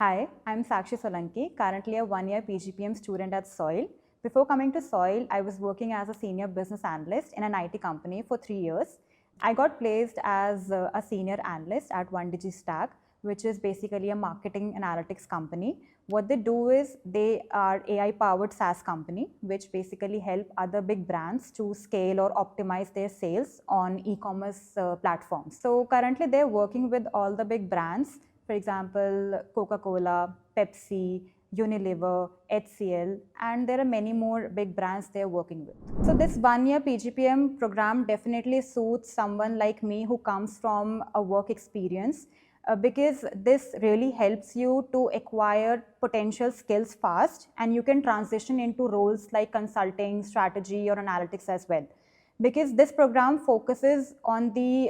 Hi, I'm Sakshi Solanki, currently a one-year PGPM student at SOIL. Before coming to SOIL, I was working as a senior business analyst in an IT company for 3 years. I got placed as a senior analyst at 1DigiStack, which is basically a marketing analytics company. What they do is they are AI-powered SaaS company, which basically help other big brands to scale or optimize their sales on e-commerce platforms. So currently they're working with all the big brands. For example, Coca-Cola, Pepsi, Unilever, HCL, and there are many more big brands they're working with. So this one-year PGPM program definitely suits someone like me who comes from a work experience because this really helps you to acquire potential skills fast, and you can transition into roles like consulting, strategy, or analytics as well. Because this program focuses on the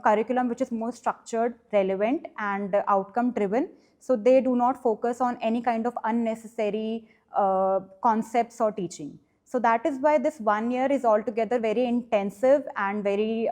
curriculum which is more structured, relevant, and outcome driven. So they do not focus on any kind of unnecessary concepts or teaching. So that is why this 1 year is altogether very intensive and very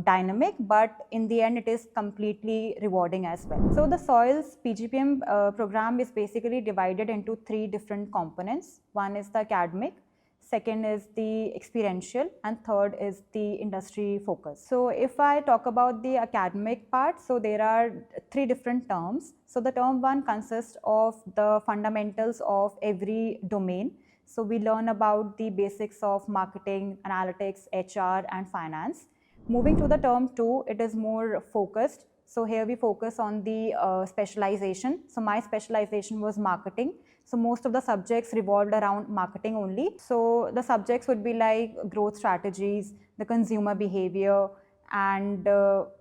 dynamic, but in the end it is completely rewarding as well. So the SOIL's PGPM program is basically divided into 3 different components. One is the academic, second is the experiential, and third is the industry focus. So if I talk about the academic part, so there are 3 different terms. So the term 1 consists of the fundamentals of every domain. So we learn about the basics of marketing, analytics, HR, and finance. Moving to the term 2, it is more focused. So here we focus on the specialization. So my specialization was marketing. So most of the subjects revolved around marketing only. So the subjects would be like growth strategies, the consumer behavior, and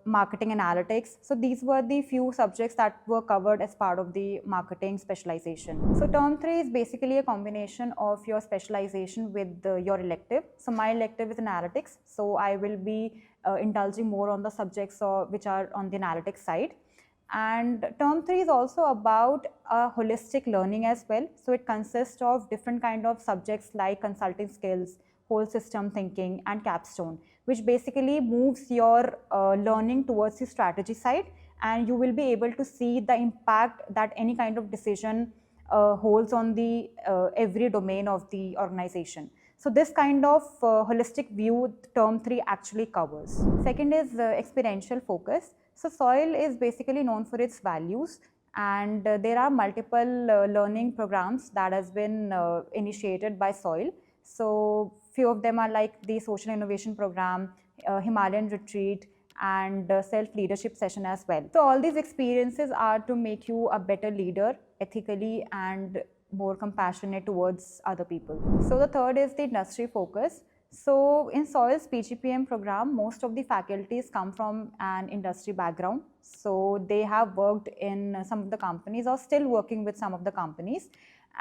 marketing analytics. So these were the few subjects that were covered as part of the marketing specialization. So term 3 is basically a combination of your specialization with your elective. So my elective is analytics. So I will be indulging more on the subjects which are on the analytics side. And term 3 is also about holistic learning as well. So it consists of different kind of subjects like consulting skills, whole system thinking, and capstone, which basically moves your learning towards the strategy side, and you will be able to see the impact that any kind of decision holds on the every domain of the organization. So this kind of holistic view term 3 actually covers. Second is experiential focus. So SOIL is basically known for its values, and there are multiple learning programs that has been initiated by SOIL. So few of them are like the social innovation program, Himalayan retreat, and self-leadership session as well. So all these experiences are to make you a better leader ethically and more compassionate towards other people. So the third is the industry focus. So in SOIL's PGPM program, most of the faculties come from an industry background. So they have worked in some of the companies or still working with some of the companies.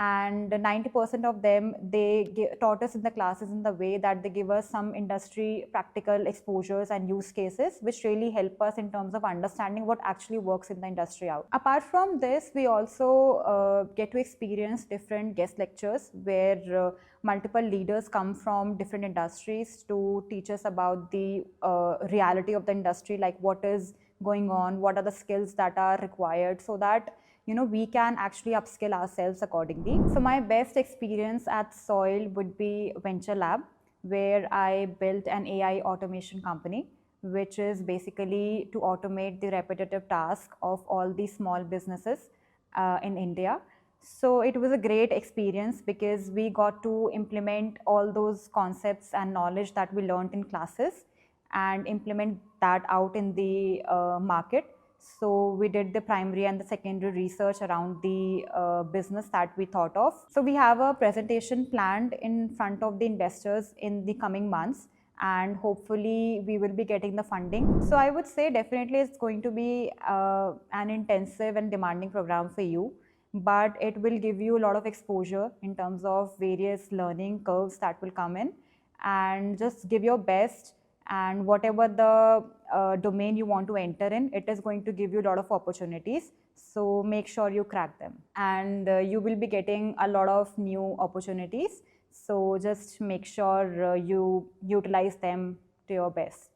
And 90% of them, they taught us in the classes in the way that they give us some industry practical exposures and use cases, which really help us in terms of understanding what actually works in the industry out. Apart from this, we also get to experience different guest lectures where multiple leaders come from different industries to teach us about the reality of the industry, like what is going on, what are the skills that are required, so that we can actually upskill ourselves accordingly. So my best experience at SOIL would be Venture Lab, where I built an AI automation company, which is basically to automate the repetitive task of all the small businesses in India. So it was a great experience because we got to implement all those concepts and knowledge that we learned in classes and implement that out in the market. So we did the primary and the secondary research around the business that we thought of. So we have a presentation planned in front of the investors in the coming months, and hopefully we will be getting the funding. So I would say definitely it's going to be an intensive and demanding program for you, but it will give you a lot of exposure in terms of various learning curves that will come in, and just give your best. And whatever the domain you want to enter in, it is going to give you a lot of opportunities. So make sure you crack them, and you will be getting a lot of new opportunities. So just make sure you utilize them to your best.